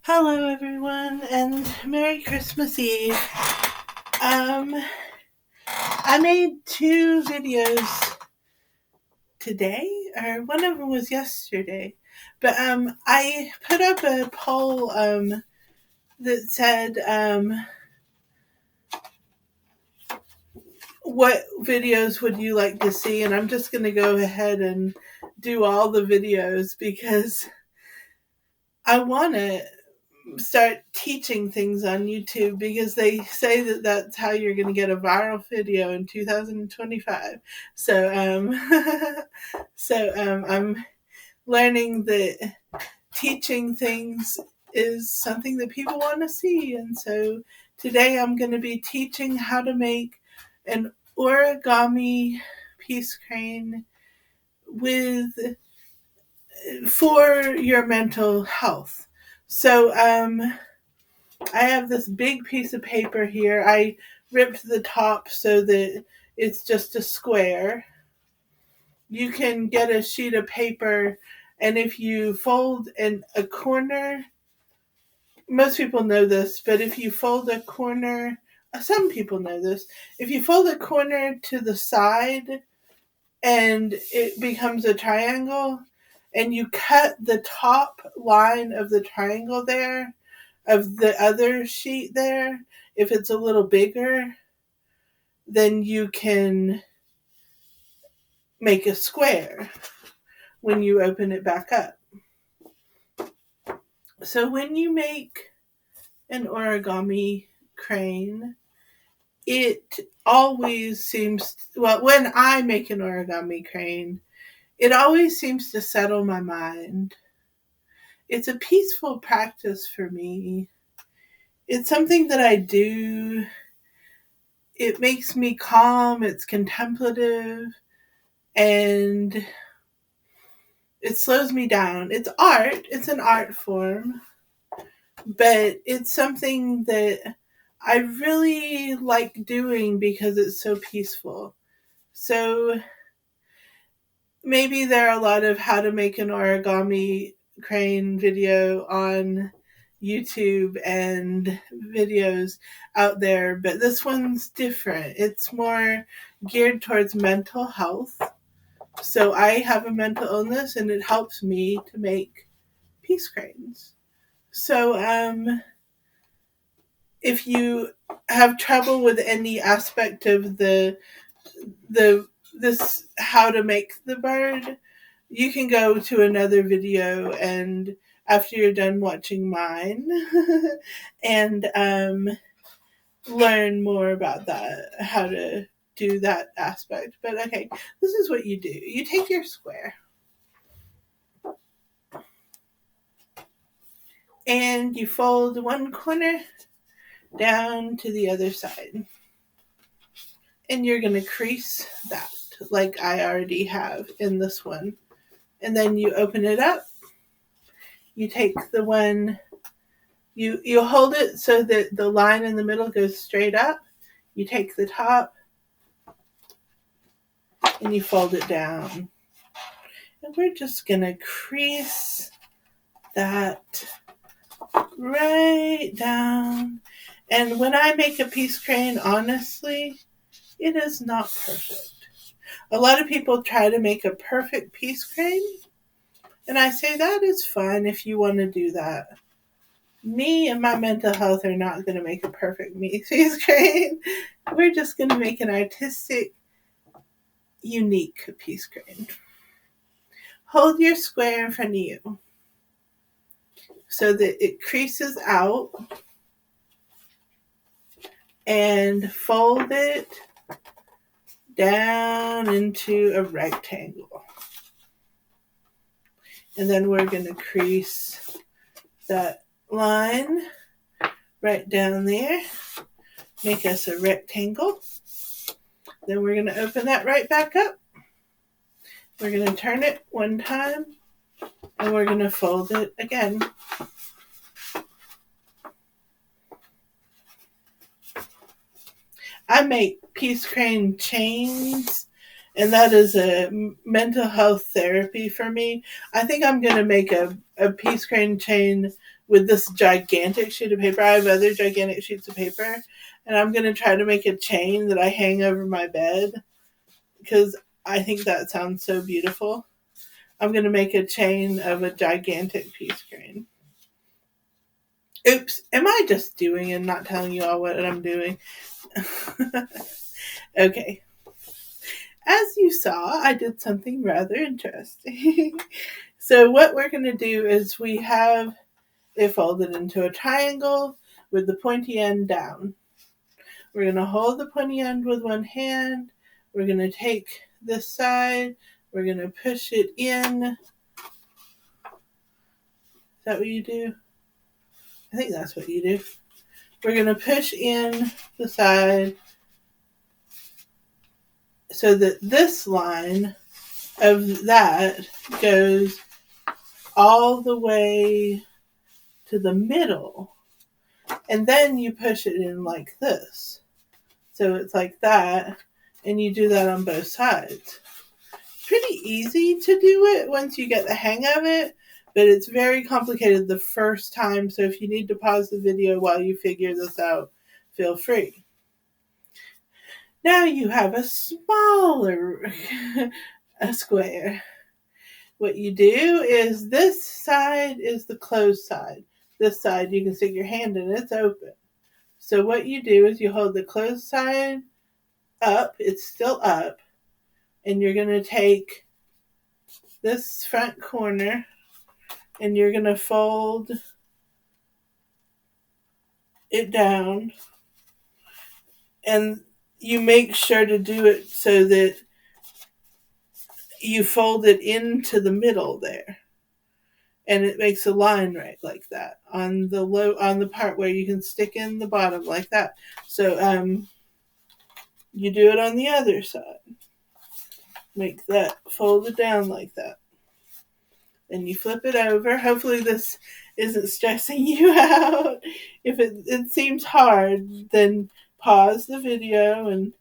Hello, everyone, and Merry Christmas Eve. I made two videos today, or one of them was yesterday, but I put up a poll that said what videos would you like to see, and I'm just going to go ahead and do all the videos because I want to start teaching things on YouTube because they say that that's how you're going to get a viral video in 2025. So, I'm learning that teaching things is something that people want to see, and so today I'm going to be teaching how to make an origami peace crane with for your mental health. So, I have this big piece of paper here. I ripped the top so that it's just a square. You can get a sheet of paper, and if you fold in a corner, most people know this, but if you fold a corner, some people know this, if you fold a corner to the side and it becomes a triangle, and you cut the top line of the triangle there, of the other sheet there, if it's a little bigger, then you can make a square when you open it back up. So when you make an origami crane, it always seems, well, when I make an origami crane, it always seems to settle my mind. It's a peaceful practice for me. It's something that I do. It makes me calm, it's contemplative, and it slows me down. It's art, it's an art form, but it's something that I really like doing because it's so peaceful. So maybe there are a lot of how to make an origami crane video on YouTube and videos out there, but this one's different. It's more geared towards mental health. So I have a mental illness and it helps me to make peace cranes. So if you have trouble with any aspect of the this how to make the bird, you can go to another video and after you're done watching mine and learn more about that, how to do that aspect. But okay, this is what you do. You take your square and you fold one corner down to the other side. And you're going to crease that like I already have in this one. And then you open it up. You take the one, you hold it so that the line in the middle goes straight up. You take the top and you fold it down. And we're just going to crease that right down. And when I make a peace crane, honestly, it is not perfect. A lot of people try to make a perfect peace crane, and I say that is fine if you want to do that. Me and my mental health are not going to make a perfect peace crane. We're just going to make an artistic, unique peace crane. Hold your square in front of you so that it creases out and fold it down into a rectangle. And then we're going to crease that line right down there, make us a rectangle. Then we're going to open that right back up. We're going to turn it one time and we're going to fold it again. I make peace crane chains and that is a mental health therapy for me. I think I'm going to make a peace crane chain with this gigantic sheet of paper. I have other gigantic sheets of paper, and I'm going to try to make a chain that I hang over my bed because I think that sounds so beautiful. I'm going to make a chain of a gigantic peace crane. Oops, am I just doing and not telling you all what I'm doing? Okay. As you saw, I did something rather interesting. So what we're going to do is we have it folded into a triangle with the pointy end down. We're going to hold the pointy end with one hand. We're going to take this side. We're going to push it in. Is that what you do? I think that's what you do. We're going to push in the side so that this line of that goes all the way to the middle. And then you push it in like this. So it's like that. And you do that on both sides. Pretty easy to do it once you get the hang of it, but it's very complicated the first time. So if you need to pause the video while you figure this out, feel free. Now you have a smaller a square. What you do is this side is the closed side. This side you can stick your hand in, it's open. So what you do is you hold the closed side up, it's still up, and you're going to take this front corner and you're going to fold it down, and you make sure to do it so that you fold it into the middle there, and it makes a line right like that on the part where you can stick in the bottom like that. So you do it on the other side. Make that fold it down like that. Then you flip it over. Hopefully this isn't stressing you out. If it seems hard, then pause the video and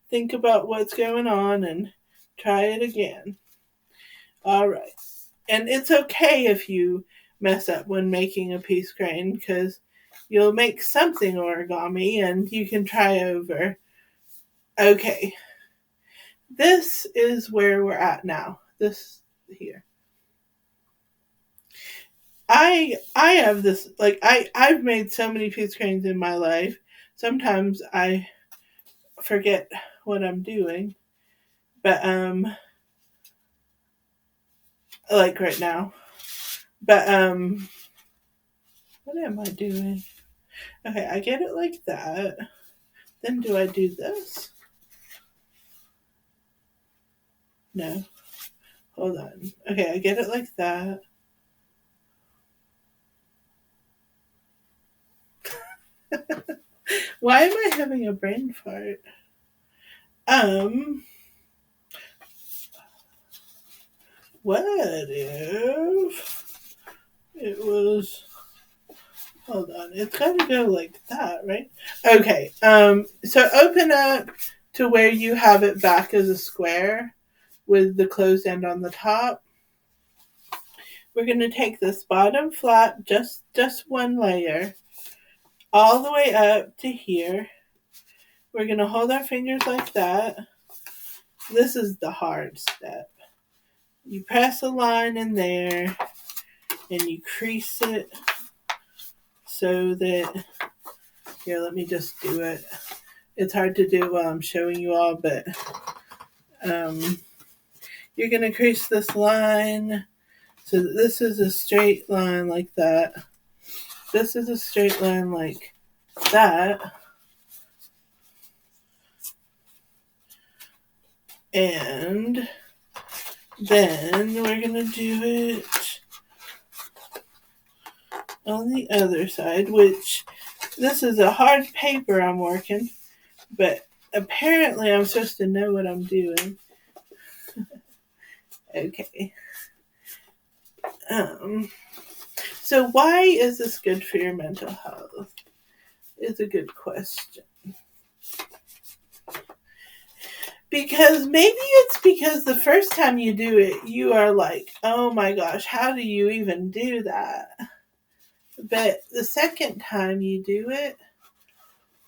think about what's going on and try it again. All right. And it's okay if you mess up when making a peace crane, because you'll make something origami and you can try over. Okay. This is where we're at now. This here. I have this, like, I've made so many peace cranes in my life. Sometimes I forget what I'm doing. But like right now. But what am I doing? Okay, I get it like that. Then do I do this? No. Hold on. Okay, I get it like that. Why am I having a brain fart? What if it was, hold on, it's gotta go like that, right? Okay, so open up to where you have it back as a square with the closed end on the top. We're gonna take this bottom flap, just one layer, all the way up to here. We're gonna hold our fingers like that. This is the hard step. You press a line in there and you crease it so that, here, let me just do it. It's hard to do while I'm showing you all, but you're going to crease this line so that this is a straight line like that. This is a straight line like that. And then we're going to do it on the other side, which this is a hard paper I'm working, but apparently I'm supposed to know what I'm doing. Okay. So why is this good for your mental health? It's a good question. Because maybe it's because the first time you do it, you are like, oh my gosh, how do you even do that? But the second time you do it,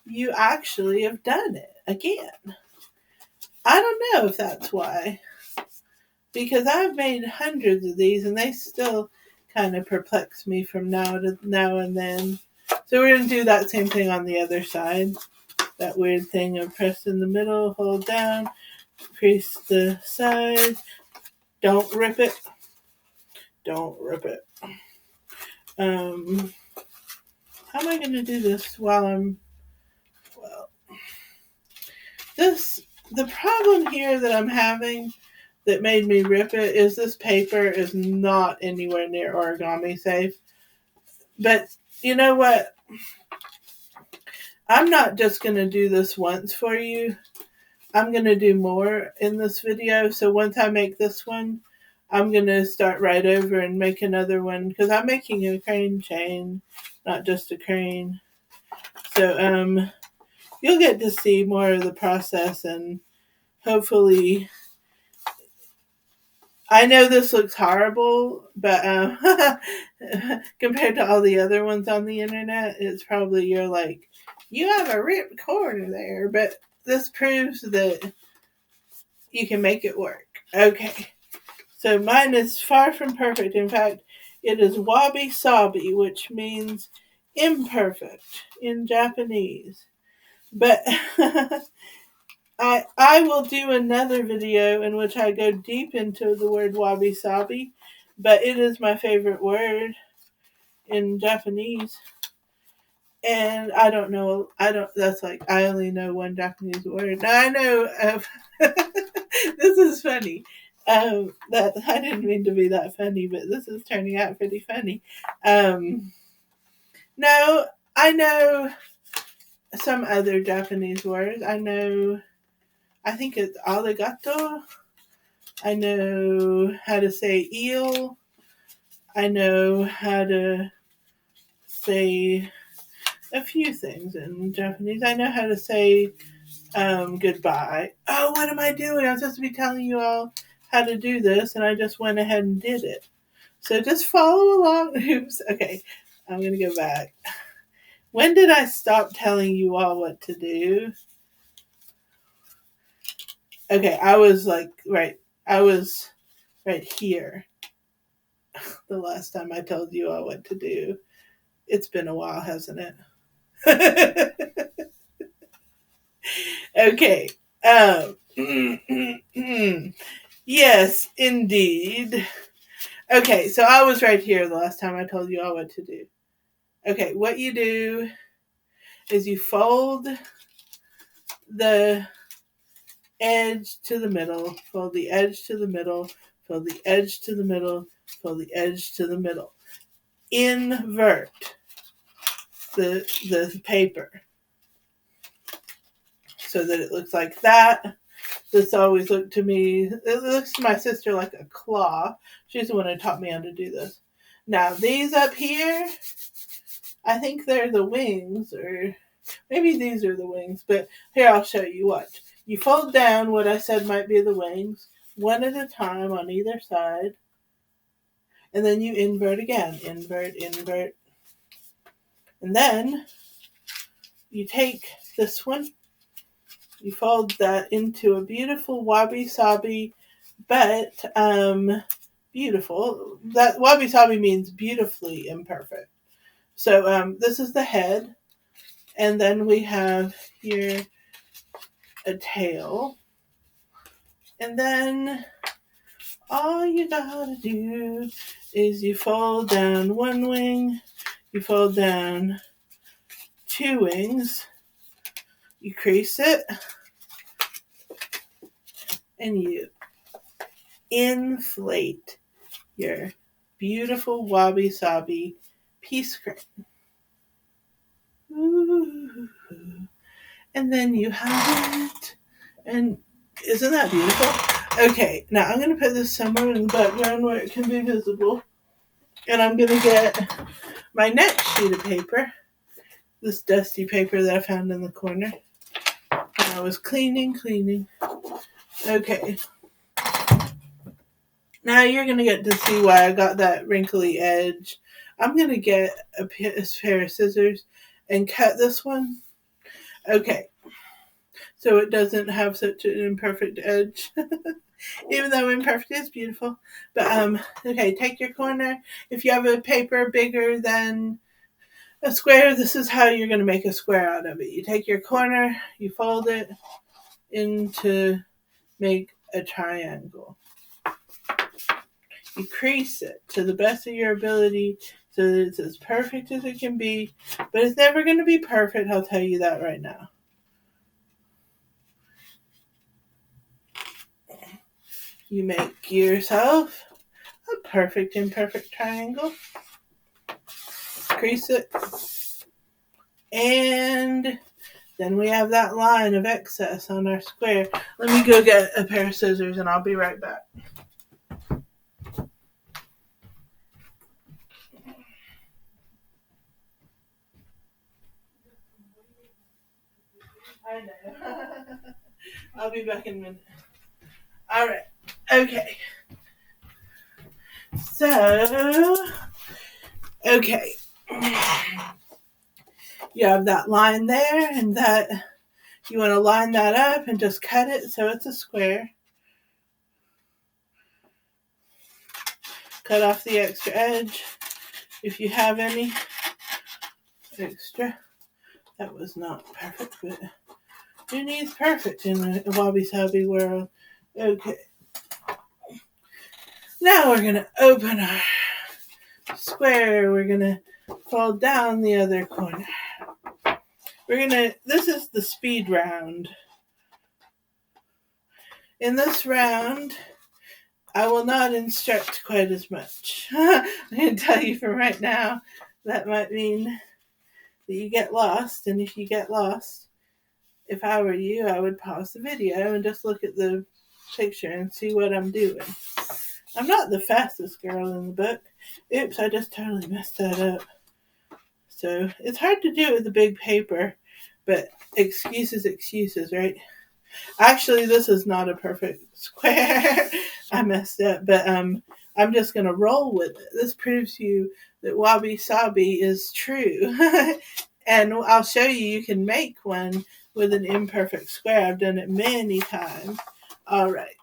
you actually have done it again. I don't know if that's why. Because I've made hundreds of these and they still kind of perplex me from now and then. So we're going to do that same thing on the other side. That weird thing of press in the middle, hold down, crease the side. Don't rip it. Don't rip it. How am I going to do this while the problem here that I'm having that made me rip it is this paper is not anywhere near origami safe. But you know what? I'm not just going to do this once for you. I'm going to do more in this video. So once I make this one, I'm going to start right over and make another one because I'm making a crane chain, not just a crane. So you'll get to see more of the process and hopefully, I know this looks horrible, but compared to all the other ones on the internet, it's probably you're like, you have a ripped corner there, but this proves that you can make it work. Okay, so mine is far from perfect. In fact, it is wabi-sabi, which means imperfect in Japanese. But I will do another video in which I go deep into the word wabi-sabi, but it is my favorite word in Japanese. And I don't know, that's like, I only know one Japanese word. Now I know, this is funny. That I didn't mean to be that funny, but this is turning out pretty funny. No, I know some other Japanese words. I think it's arigato. I know how to say eel. I know how to say a few things in Japanese. I know how to say goodbye. Oh, what am I doing? I was supposed to be telling you all how to do this, and I just went ahead and did it. So just follow along. Oops. Okay, I'm going to go back. When did I stop telling you all what to do? Okay, I was right here the last time I told you all what to do. It's been a while, hasn't it? Okay. Yes, indeed. Okay, so I was right here the last time I told you all what to do. Okay, what you do is you fold the edge to the middle, fold the edge to the middle, fold the edge to the middle, fold the edge to the middle. Invert the paper so that it looks like that. This always looked to me, it looks to my sister like a claw. She's the one who taught me how to do this. Now, these up here, I think they're the wings, or maybe these are the wings, but here I'll show you what. You fold down what I said might be the wings, one at a time on either side, and then you invert again. Invert, invert. And then you take this one, you fold that into a beautiful wabi-sabi, but beautiful. That wabi-sabi means beautifully imperfect. So this is the head, and then we have here a tail, and then all you gotta do is you fold down one wing, you fold down two wings, you crease it, and you inflate your beautiful wabi-sabi piece crane. Ooh. And then you have it. And isn't that beautiful? Okay, now I'm going to put this somewhere in the background where it can be visible. And I'm going to get my next sheet of paper, this dusty paper that I found in the corner. I was cleaning. Okay. Now you're going to get to see why I got that wrinkly edge. I'm going to get a pair of scissors and cut this one. Okay. So it doesn't have such an imperfect edge. Even though imperfect is beautiful. But, okay, take your corner. If you have a paper bigger than a square, this is how you're going to make a square out of it. You take your corner, you fold it into make a triangle. You crease it to the best of your ability so that it's as perfect as it can be, but it's never going to be perfect, I'll tell you that right now. You make yourself a perfect imperfect triangle. Crease it. And then we have that line of excess on our square. Let me go get a pair of scissors and I'll be right back. I know. I'll be back in a minute. All right. Okay. So, okay. You have that line there, and that you want to line that up and just cut it so it's a square. Cut off the extra edge if you have any extra. That was not perfect, but who needs perfect in a wabi-sabi world? Okay. Now we're going to open our square. We're going to fold down the other corner. This is the speed round. In this round, I will not instruct quite as much. I can tell you from right now, that might mean that you get lost, and if you get lost, if I were you, I would pause the video and just look at the picture and see what I'm doing. I'm not the fastest girl in the book. Oops, I just totally messed that up. So, it's hard to do it with a big paper, but excuses, right? Actually, this is not a perfect square. I messed up, but I'm just going to roll with it. This proves to you that wabi-sabi is true. And I'll show you can make one with an imperfect square. I've done it many times. All right.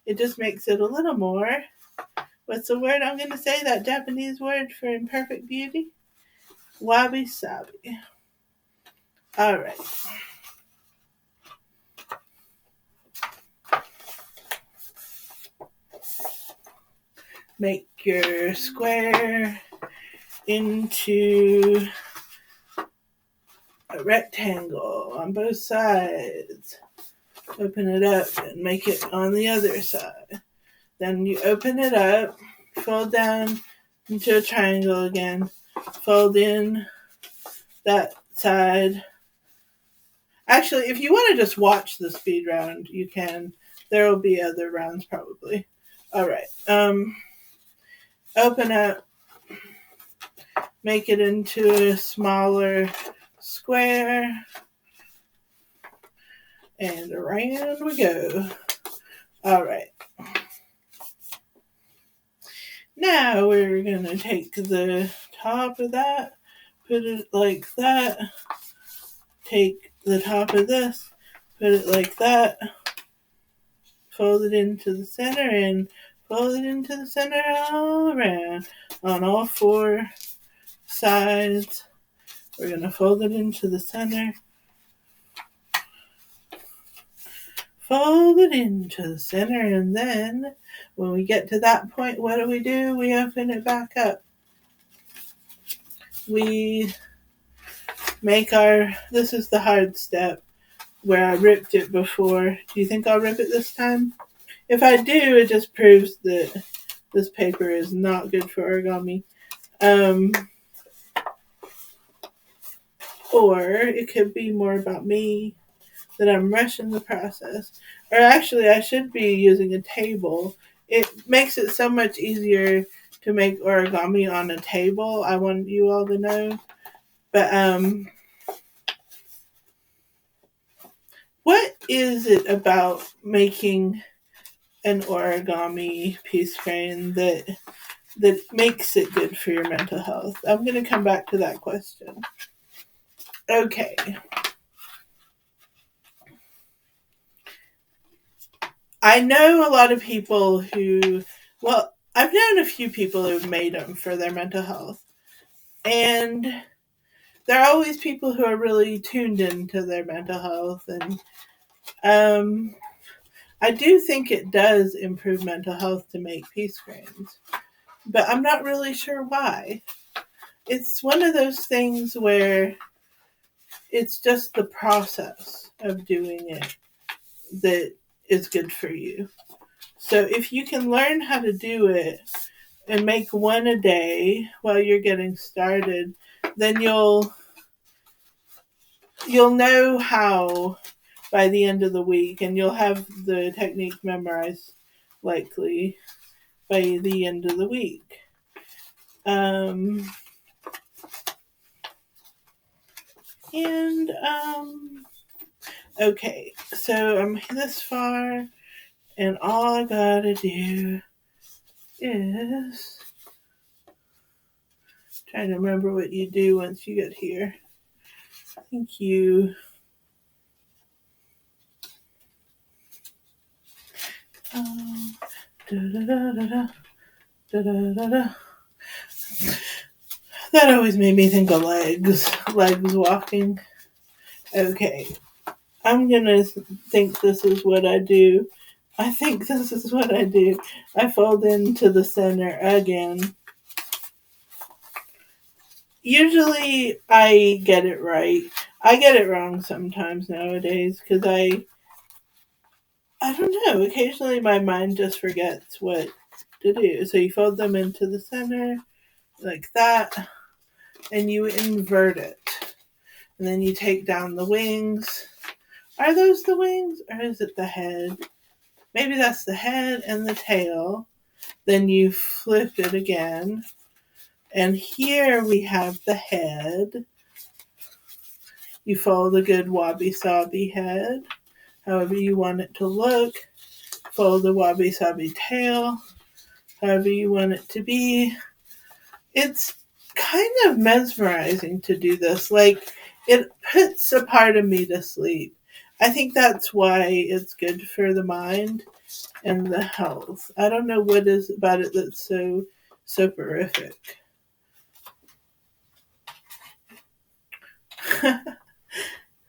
It just makes it a little more. What's the word I'm going to say? That Japanese word for imperfect beauty? Wabi-sabi. All right. Make your square into a rectangle on both sides. Open it up and make it on the other side. Then you open it up, fold down into a triangle again, fold in that side. Actually, if you want to just watch the speed round, you can. There will be other rounds probably. All right. Open up, make it into a smaller square, and around we go. All right. Now we're going to take the top of that, put it like that, take the top of this, put it like that, fold it into the center, and fold it into the center all around on all four sides. We're going to fold it into the center, fold it into the center, and then when we get to that point, what do? We open it back up. We make this is the hard step where I ripped it before. Do you think I'll rip it this time? If I do, it just proves that this paper is not good for origami. Or it could be more about me, that I'm rushing the process. Or actually, I should be using a table. It makes it so much easier to make origami on a table, I want you all to know. But, what is it about making an origami piece crane that makes it good for your mental health? I'm going to come back to that question. Okay. I know a lot of people who, well, I've known a few people who've made them for their mental health. And there are always people who are really tuned into their mental health. And I do think it does improve mental health to make peace cranes. But I'm not really sure why. It's one of those things where it's just the process of doing it that is good for you. So if you can learn how to do it and make one a day while you're getting started, then you'll know how by the end of the week, and you'll have the technique memorized likely by the end of the week. Okay, so I'm this far, and all I gotta do is trying to remember what you do once you get here. I think you that always made me think of legs walking. Okay, I'm gonna think this is what I do. I think this is what I do. I fold into the center again. Usually I get it right. I get it wrong sometimes nowadays because I don't know, occasionally my mind just forgets what to do. So you fold them into the center like that, and you invert it. And then you take down the wings. Are those the wings, or is it the head? Maybe that's the head and the tail. Then you flip it again. And here we have the head. You fold a good wabi-sabi head, however you want it to look. Fold the wabi-sabi tail, however you want it to be. It's kind of mesmerizing to do this. Like, it puts a part of me to sleep. I think that's why it's good for the mind and the health. I don't know what is about it that's so soporific.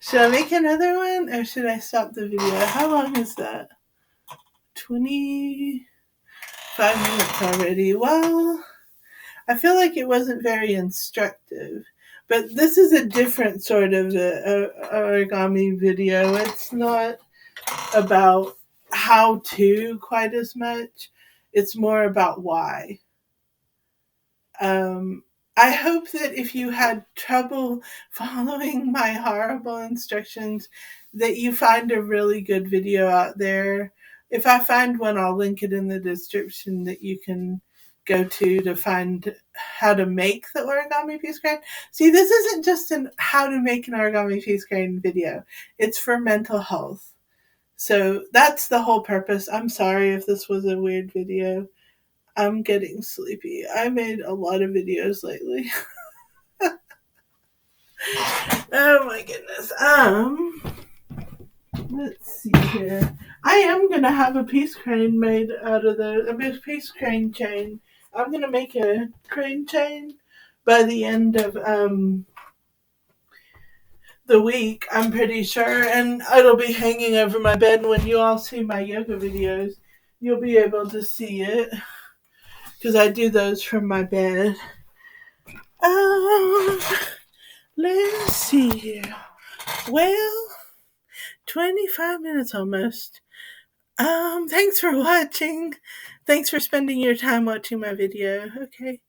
Should I make another one, or should I stop the video? How long is that? 25 minutes already. Well, I feel like it wasn't very instructive, but this is a different sort of origami video. It's not about how to quite as much. It's more about why. I hope that if you had trouble following my horrible instructions, that you find a really good video out there. If I find one, I'll link it in the description that you can go to find how to make the origami piece crane. See, this isn't just an how to make an origami piece crane video. It's for mental health. So that's the whole purpose. I'm sorry if this was a weird video. I'm getting sleepy. I made a lot of videos lately. Oh my goodness. Let's see here. I am gonna have a piece crane made out of a piece crane chain. I'm gonna make a crane chain by the end of the week, I'm pretty sure, and it'll be hanging over my bed. When you all see my yoga videos, you'll be able to see it because I do those from my bed. Let's see here. Well, 25 minutes almost. Thanks for watching. Thanks for spending your time watching my video. Okay.